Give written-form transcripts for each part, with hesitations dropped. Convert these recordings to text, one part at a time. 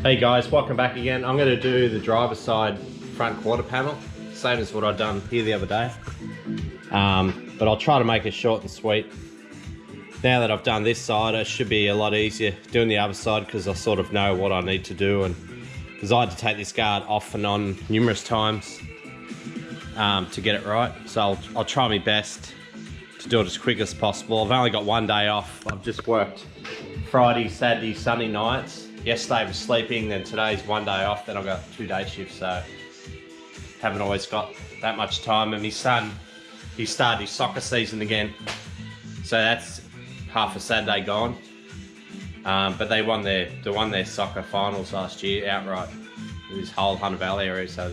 Hey guys, welcome back again. I'm going to do the driver's side front quarter panel, same as what I've done here the other day. But I'll try to make it short and sweet. Now that I've done this side, it should be a lot easier doing the other side because I sort of know what I need to do, and because I had to take this guard off and on numerous times to get it right. So I'll try my best to do it as quick as possible. I've only got one day off. I've just worked Friday, Saturday, Sunday nights. Yesterday was sleeping, then today's one day off, then I've got 2 day shifts, so haven't always got that much time. And my son, he started his soccer season again, so that's half a Saturday gone. But they won their soccer finals last year outright in this whole Hunter Valley area, so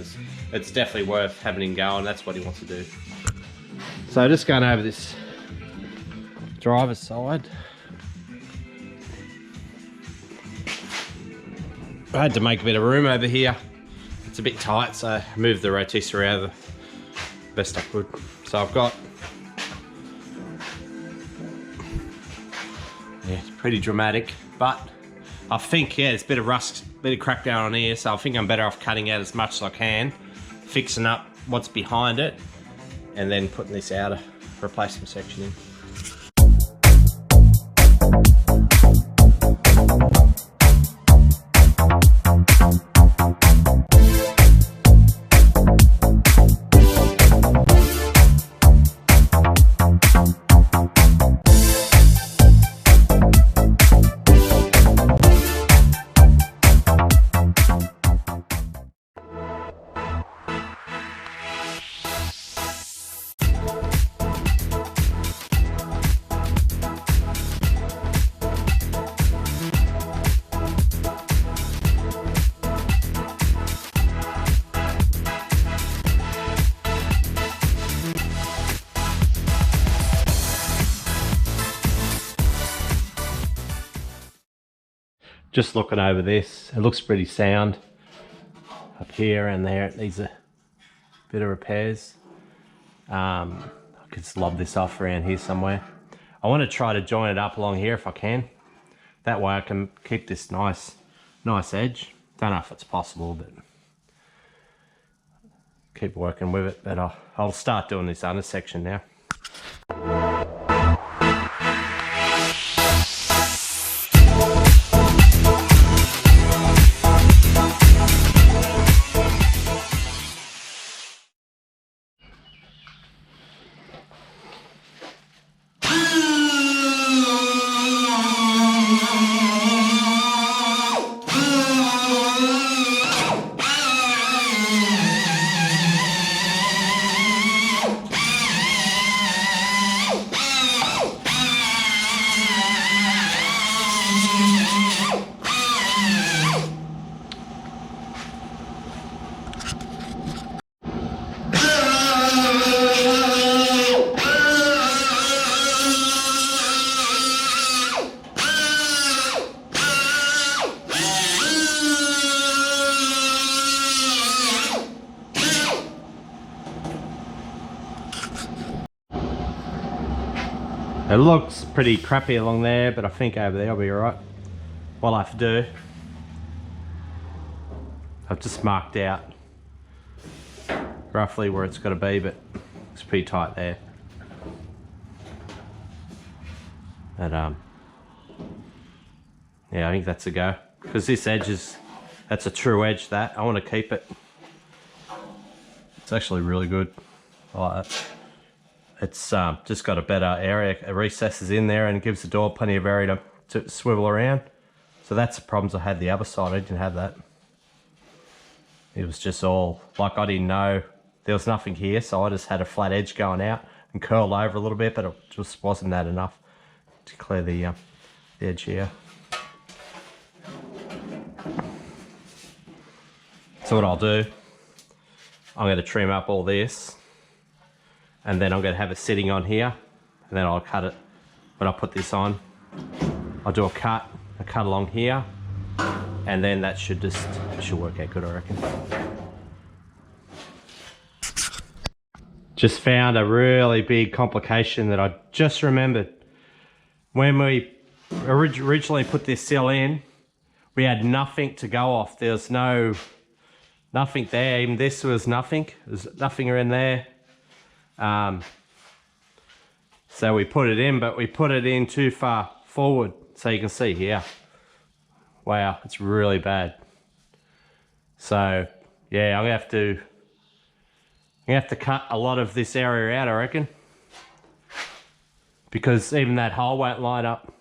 it's definitely worth having him going. That's what he wants to do. So just going over this driver's side. I had to make a bit of room over here. It's a bit tight, so I moved the rotisserie out the best I could. So I've got, yeah, it's pretty dramatic, but I think, yeah, there's a bit of rust, bit of crack down on here, so I think I'm better off cutting out as much as I can, fixing up what's behind it, and then putting this outer replacement section in. Just looking over this, it looks pretty sound. Up here and there, it needs a bit of repairs. I could just lob this off around here somewhere. I want to try to join it up along here if I can. That way I can keep this nice edge. Don't know if it's possible, but keep working with it. But I'll start doing this under section now. It looks pretty crappy along there, but I think over there I'll be alright. What I have to do, I've just marked out roughly where it's got to be, but it's pretty tight there. But yeah, I think that's a go, because this edge that's a true edge. That I want to keep it. It's actually really good. I like that. It's just got a better area. It recesses in there and gives the door plenty of area to swivel around. So that's the problems I had the other side. I didn't have that. It was just all, like, I didn't know there was nothing here, so I just had a flat edge going out and curled over a little bit, but it just wasn't that enough to clear the edge here. So what I'll do, I'm going to trim up all this, and then I'm going to have it sitting on here, and then I'll cut it when I put this on. I'll do a cut along here, and then that should work out good, I reckon. Just found a really big complication that I just remembered. When we originally put this sill in, we had nothing to go off. There was nothing there. Even this was nothing. There's nothing in there. So we put it in, but we put it in too far forward. So you can see here. Wow, it's really bad. So yeah, I'm gonna have to cut a lot of this area out, I reckon, because even that hole won't line up.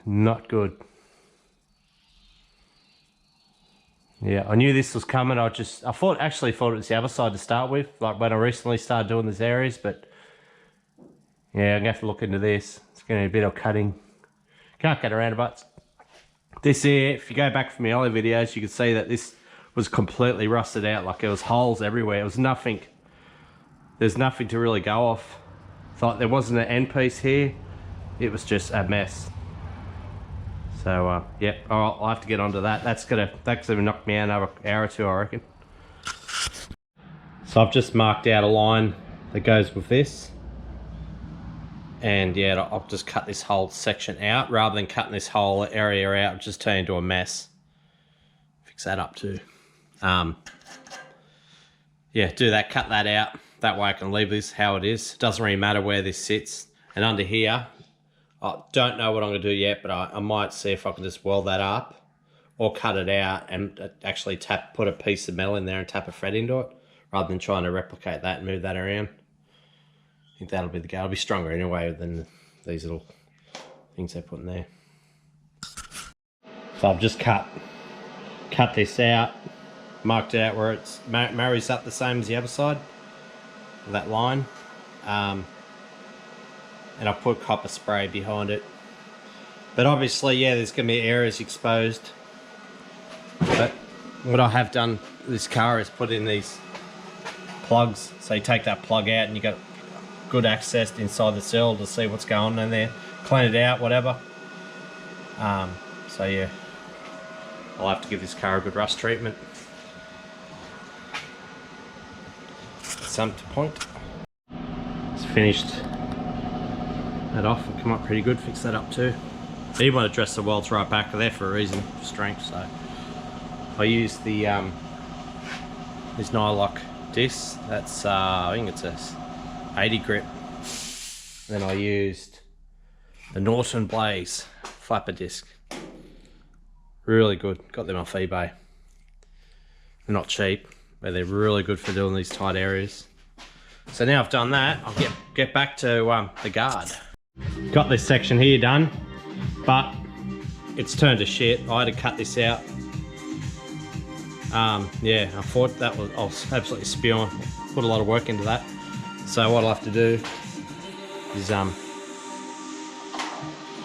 Not good. Yeah, I knew this was coming. I actually thought it was the other side to start with, like when I recently started doing these areas, but yeah, I'm gonna have to look into this. It's gonna be a bit of cutting. Can't get around it, but this here, if you go back from the early videos, you can see that this was completely rusted out. Like there was holes everywhere. It was nothing. There's nothing to really go off. Thought there wasn't an end piece here. It was just a mess. So yeah, I'll have to get onto that. That's gonna knock me out another hour or two, I reckon. So I've just marked out a line that goes with this. And yeah, I'll just cut this whole section out rather than cutting this whole area out, just turn into a mess. Fix that up too. Yeah, do that, cut that out. That way I can leave this how it is. It doesn't really matter where this sits. And under here, I don't know what I'm gonna do yet, but I might see if I can just weld that up or cut it out and actually put a piece of metal in there and tap a thread into it, rather than trying to replicate that and move that around. I think that'll be the go. It'll be stronger anyway than these little things they put in there. So I've just cut this out, marked it out where it's marries up the same as the other side, that line, and I put copper spray behind it. But obviously, yeah, there's gonna be areas exposed. But what I have done with this car is put in these plugs. So you take that plug out and you got good access inside the cell to see what's going on in there, clean it out, whatever. So yeah, I'll have to give this car a good rust treatment. Some to point. It's finished that off and come up pretty good. Fix that up too. So you want to dress the welds right back there for a reason, for strength. So I use the this Nylock disc. That's I think it's a 80 grit. Then I used the Norton Blaze flapper disc. Really good. Got them off eBay. They're not cheap, but they're really good for doing these tight areas. So now I've done that, I'll get back to the guard. Got this section here done, but it's turned to shit. I had to cut this out. Yeah, I thought I was absolutely spewing. Put a lot of work into that. So what I'll have to do is I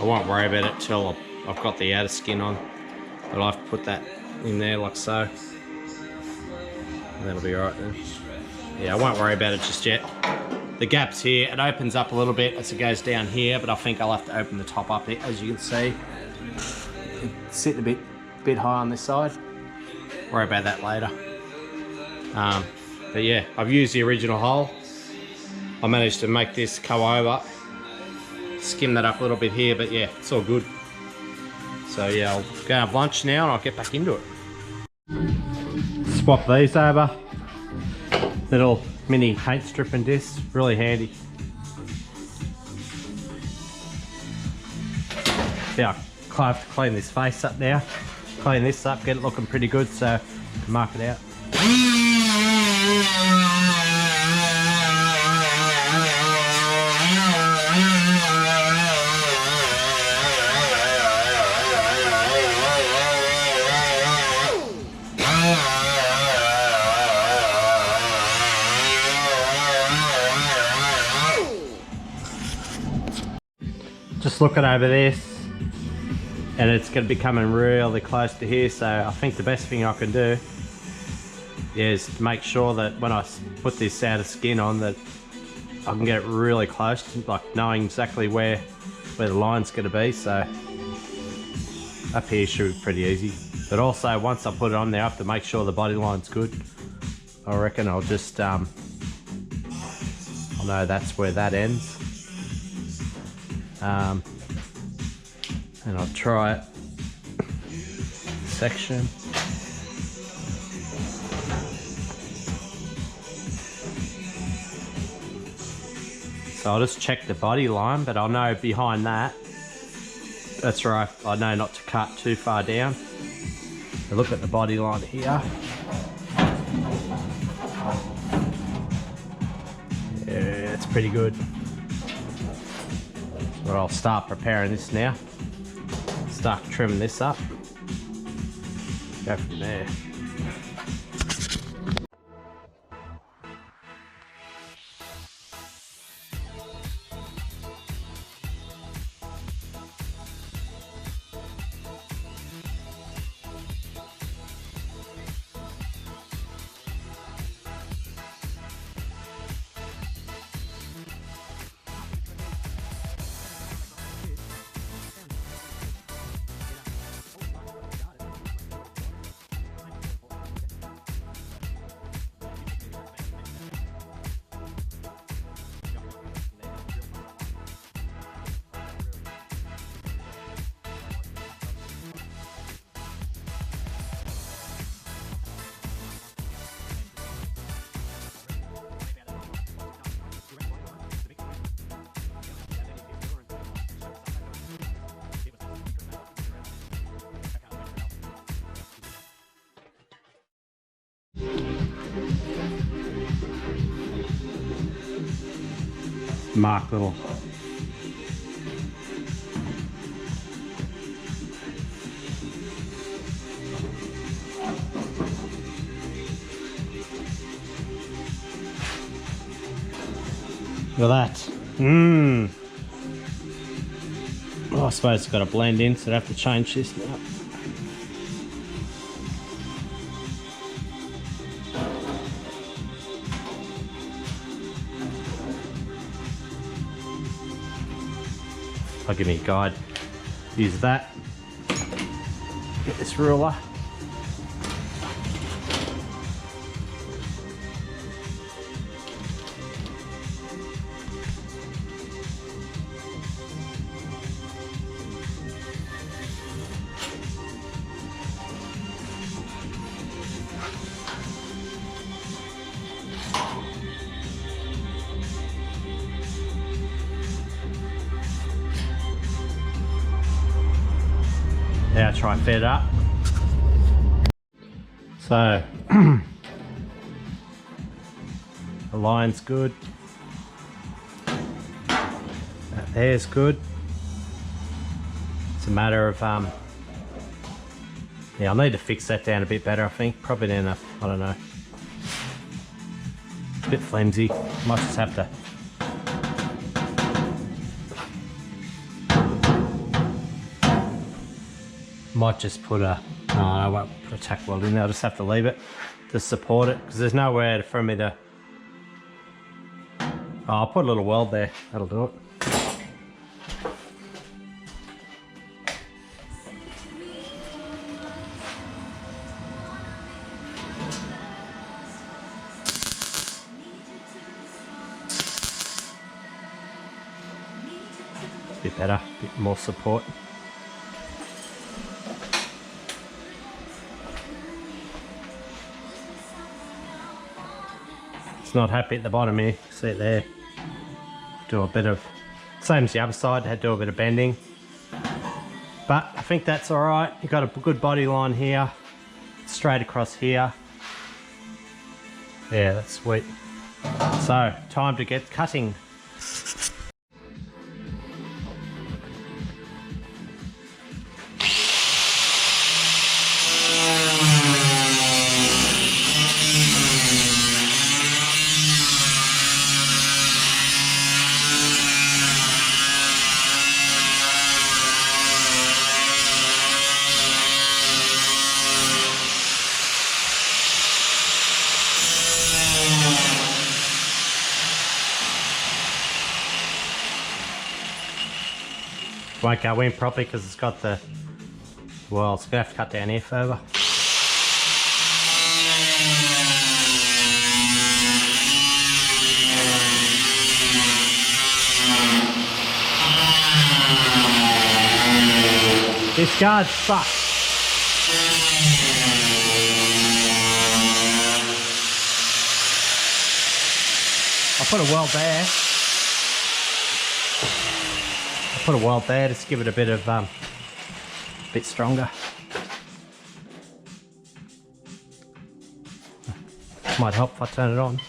won't worry about it till I've got the outer skin on, but I'll have to put that in there like so, and that'll be alright then. Yeah, I won't worry about it just yet. The gap's here, it opens up a little bit as it goes down here, but I think I'll have to open the top up, as you can see. It's sitting a bit high on this side. Worry about that later. But yeah, I've used the original hole. I managed to make this go over, skim that up a little bit here, but yeah, it's all good. So yeah, I'll go have lunch now and I'll get back into it. Swap these over. Little mini paint stripping discs, really handy. Yeah, I have to clean this face up now. Clean this up, get it looking pretty good, so mark it out. Just looking over this, and it's going to be coming really close to here, so I think the best thing I can do is to make sure that when I put this outer skin on that I can get it really close, like knowing exactly where the line's going to be. So up here should be pretty easy, but also once I put it on there I have to make sure the body line's good. I reckon I'll just I'll know that's where that ends. And I'll try it section. So I'll just check the body line, but I'll know behind that, that's right, I know not to cut too far down. So look at the body line here. Yeah, it's pretty good. So I'll start preparing this now. Start trimming this up. Go from there. Mark little look at that. Oh, I suppose it's got to blend in, so I have to change this now. I'll give me a guide. Use that. Get this ruler. Now try and fit it up. So the line's good. That there's good. It's a matter of yeah, I'll need to fix that down a bit better, I think. Probably enough, I don't know. It's a bit flimsy. Might just have to might just put a, no, I won't put a tack weld in there, I'll just have to leave it to support it, because there's nowhere for me to, oh, I'll put a little weld there, that'll do it. A bit better, a bit more support. It's not happy at the bottom here, see it there. Do a bit of, same as the other side, had to do a bit of bending. But I think that's all right. You've got a good body line here, straight across here. Yeah, that's sweet. So, time to get cutting. Won't go in properly because it's got the, well, it's going to have to cut down here further. This guard's fucked. I put a weld there. Put a weld there just to give it a bit of bit stronger. Might help if I turn it on.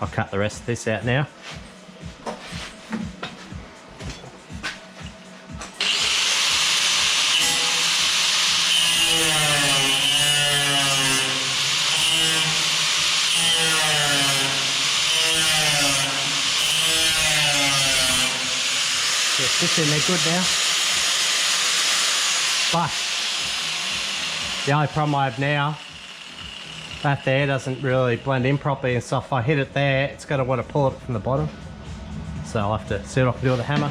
I'll cut the rest of this out now. This in there good now. But the only problem I have now, that there doesn't really blend in properly, and so if I hit it there, it's going to want to pull it from the bottom. So I'll have to see what I can do with the hammer.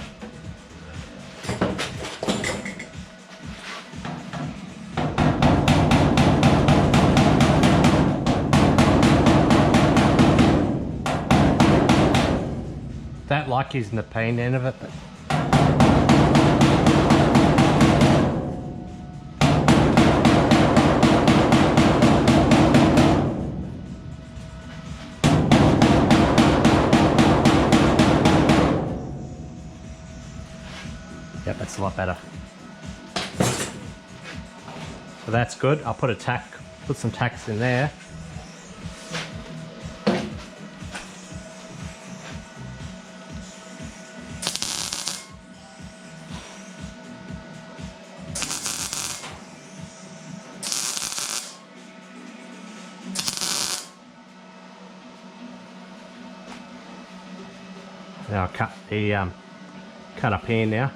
Don't like using the peen end of it, but yep, that's a lot better. So that's good. I'll put some tacks in there. Now I'll cut the cut up here now.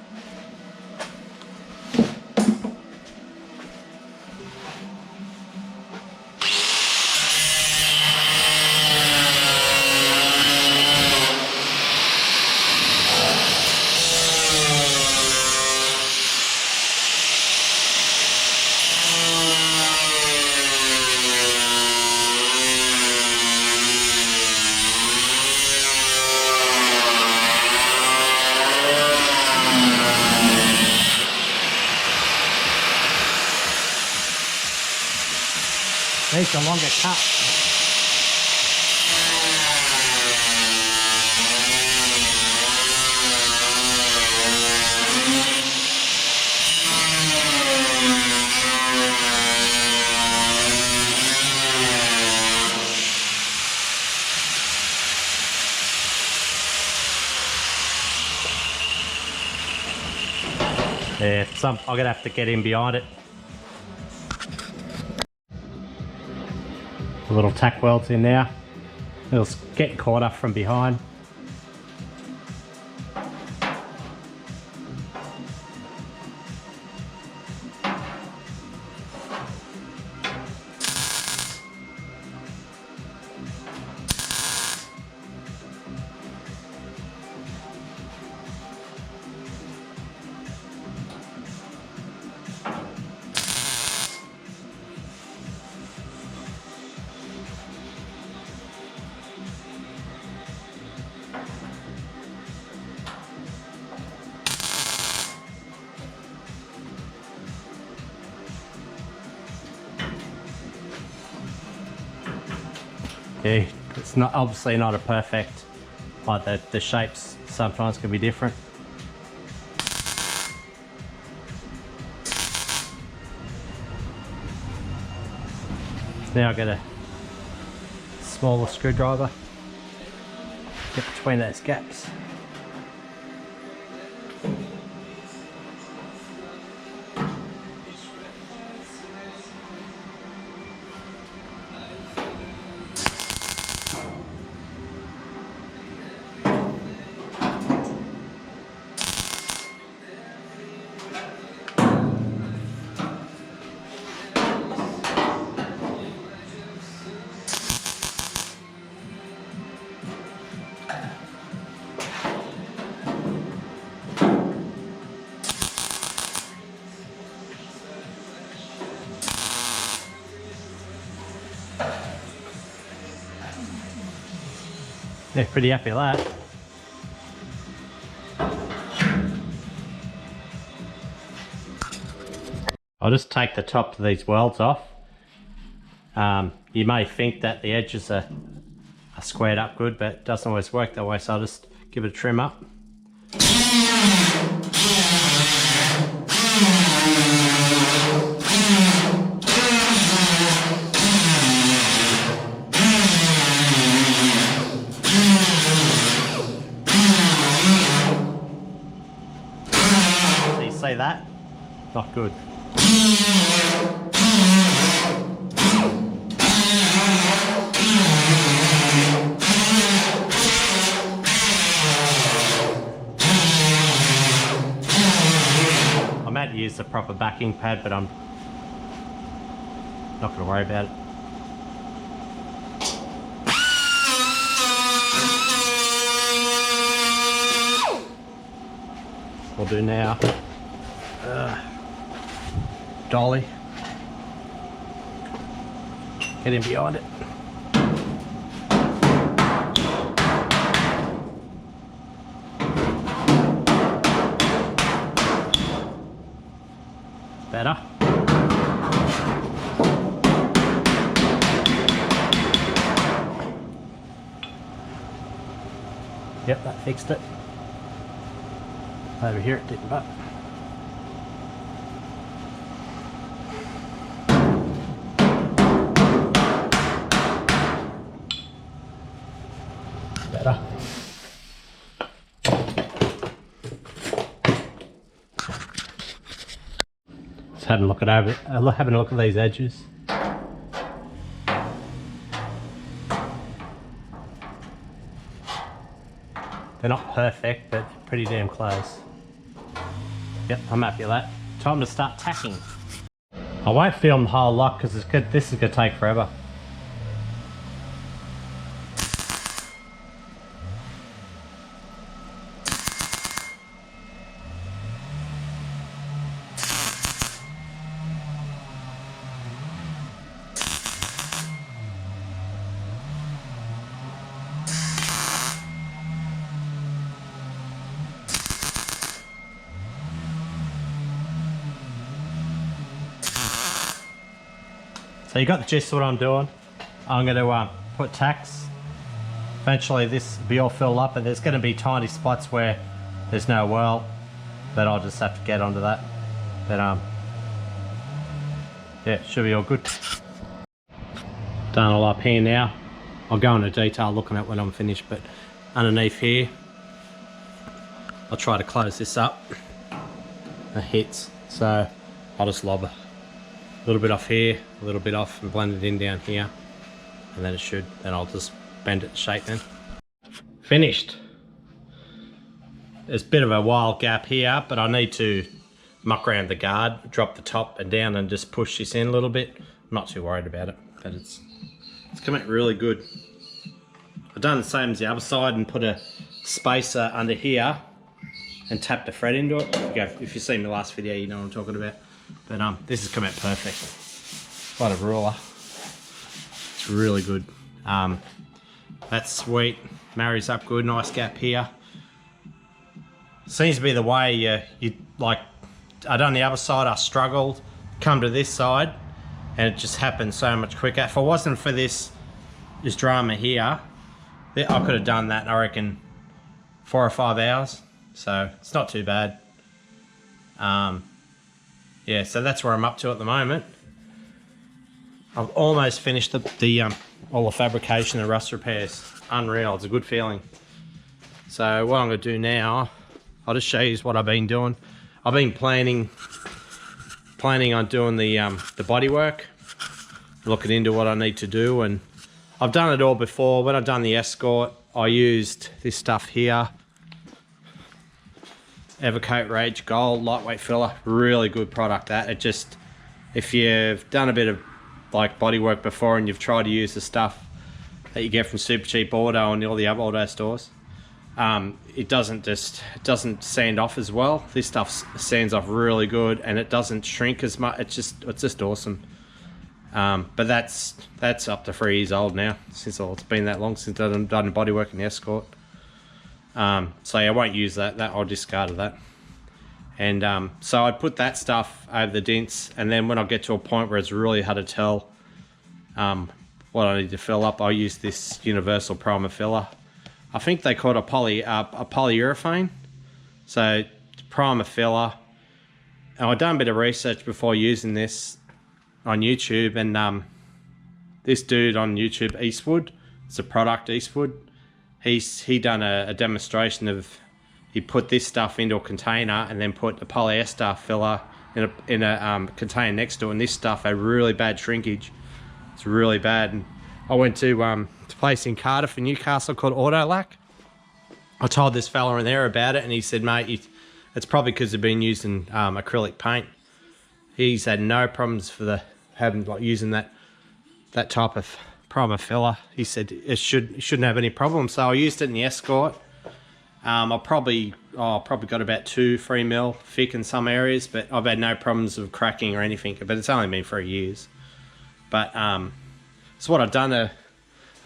Needs a longer cut. Yeah, I'm gonna have to get in behind it. The little tack welds in now. It'll get caught up from behind. Yeah, it's not obviously not a perfect, like the shapes sometimes can be different. Now I get a smaller screwdriver, get between those gaps. They're pretty happy with that. I'll just take the top of these welds off. You may think that the edges are squared up good, but it doesn't always work that way, so I'll just give it a trim up. So you see that? Not good. I might use the proper backing pad, but I'm not going to worry about it. We'll do now. Dolly. Get in behind it. Better. Yep, that fixed it. Over here it didn't, but better. Just having a look at these edges. They're not perfect, but pretty damn close. Yep, I'm happy with that. Time to start tacking. I won't film the whole lot because this is going to take forever. So you got the gist of what I'm doing. I'm going to put tacks. Eventually this will be all filled up, and there's going to be tiny spots where there's no well, but I'll just have to get onto that. But yeah, should be all good. Done all up here now. I'll go into detail looking at when I'm finished, but underneath here, I'll try to close this up. It hits, so I'll just lob a little bit off here, a little bit off, and blend it in down here, and then it should. Then I'll just bend it to shape then. Finished. There's a bit of a wild gap here, but I need to muck around the guard, drop the top and down, and just push this in a little bit. I'm not too worried about it, but it's come out really good. I've done the same as the other side and put a spacer under here and tap the thread into it. If you've seen my last video, you know what I'm talking about. But this has come out perfect. What a ruler. It's really good. That's sweet. Marries up good. Nice gap here. Seems to be the way you like. I done the other side. I struggled. Come to this side, and it just happened so much quicker. If it wasn't for this drama here, I could have done that in, I reckon, 4 or 5 hours. So it's not too bad. Yeah, so that's where I'm up to at the moment. I've almost finished all the fabrication and rust repairs. Unreal, it's a good feeling. So what I'm going to do now, I'll just show you what I've been doing. I've been planning on doing the body work, looking into what I need to do, and I've done it all before. When I've done the Escort, I used this stuff here. Evercoat Rage Gold lightweight filler, really good product. That it just, if you've done a bit of like body work before and you've tried to use the stuff that you get from Super Cheap Auto and all the other auto stores, it doesn't sand off as well. This stuff sands off really good, and it doesn't shrink as much. It's just awesome. But that's up to 3 years old now, since it's been that long since I've done bodywork in the Escort. So yeah, I won't use that. I'll discard that. And so I put that stuff over the dints, and then when I get to a point where it's really hard to tell what I need to fill up, I'll use this universal primer filler. I think they call it a polyurethane. So primer filler. And I've done a bit of research before using this on YouTube, and this dude on YouTube, Eastwood, it's a product Eastwood. He done a demonstration of, he put this stuff into a container and then put a polyester filler in a container next to it, and this stuff had really bad shrinkage. It's really bad. And I went to a place in Cardiff in Newcastle called Autolac. I told this fella in there about it, and he said, mate, it's probably because they've been using acrylic paint. He's had no problems for using that type of primer filler. He said it shouldn't have any problems. So I used it in the Escort. I probably got about 2-3 mil thick in some areas, but I've had no problems of cracking or anything. But it's only been 3 years. But so what I've done, I've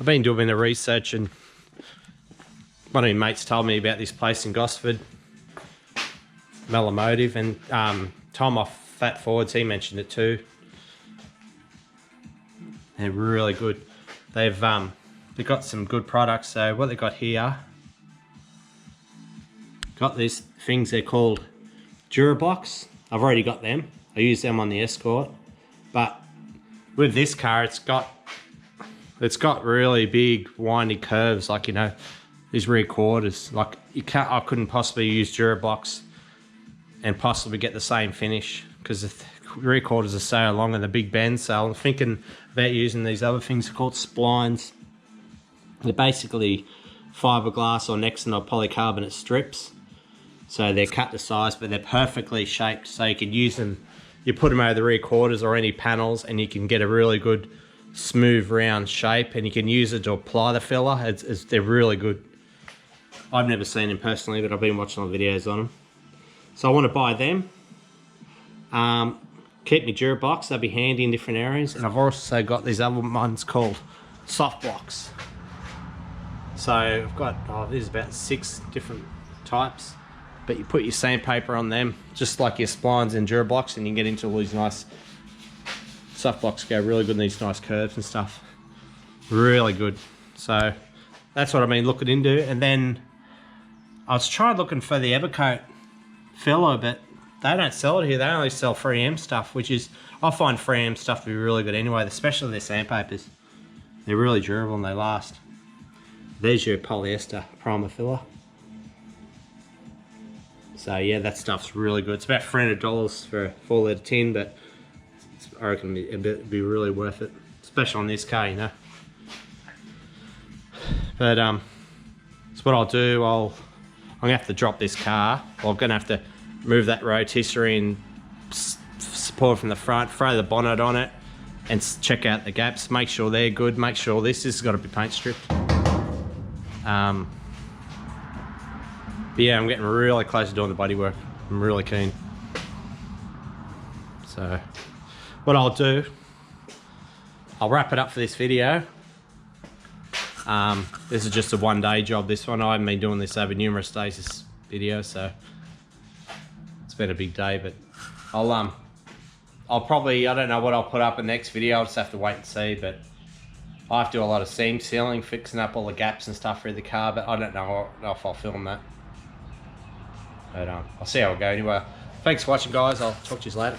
been doing a bit of research, and one of my mates told me about this place in Gosford, Melomotive, and Tom off Fat Forwards, he mentioned it too. They're really good. They've got some good products. So what they got here, got these things, they're called Durablocks. I've already got them. I use them on the Escort, but with this car, it's got really big windy curves, like, you know, these rear quarters. Like, I couldn't possibly use Durablocks and possibly get the same finish, because the rear quarters are so long and the big bends. So I'm thinking about using these other things called Splines. They're basically fiberglass or Nexenol polycarbonate strips. So they're cut to size, but they're perfectly shaped. So you can use them, you put them over the rear quarters or any panels, and you can get a really good smooth round shape, and you can use it to apply the filler. They're really good. I've never seen them personally, but I've been watching all the videos on them. So I want to buy them. Keep my Durablocks, they'll be handy in different areas. And I've also got these other ones called soft blocks. So I've got, there's about 6 different types, but you put your sandpaper on them, just like your Splines and Durablocks, and you get into all these nice soft blocks. Go really good in these nice curves and stuff. Really good. So that's what I've been looking into. And then I was trying looking for the Evercoat filler, but they don't sell it here. They only sell 3M stuff, which is, I find 3M stuff to be really good anyway, especially their sandpapers. They're really durable and they last. There's your polyester primer filler. So yeah, that stuff's really good. It's about $300 for a 4-litre tin, but I reckon it'd be really worth it, especially on this car, you know. But that's what I'll do. I'm gonna have to drop this car. I'm gonna have to move that rotisserie and support from the front, throw the bonnet on it, and check out the gaps. Make sure they're good. Make sure this has got to be paint stripped. But yeah, I'm getting really close to doing the bodywork. I'm really keen. So what I'll do, I'll wrap it up for this video. This is just a 1-day job, this one. I haven't been doing this over numerous days, this video, so it's been a big day. But I'll probably, I don't know what I'll put up in the next video. I'll just have to wait and see. But I have to do a lot of seam sealing, fixing up all the gaps and stuff through the car, but I don't know if I'll film that. But I'll see how it goes anyway. Thanks for watching, guys. I'll talk to you later.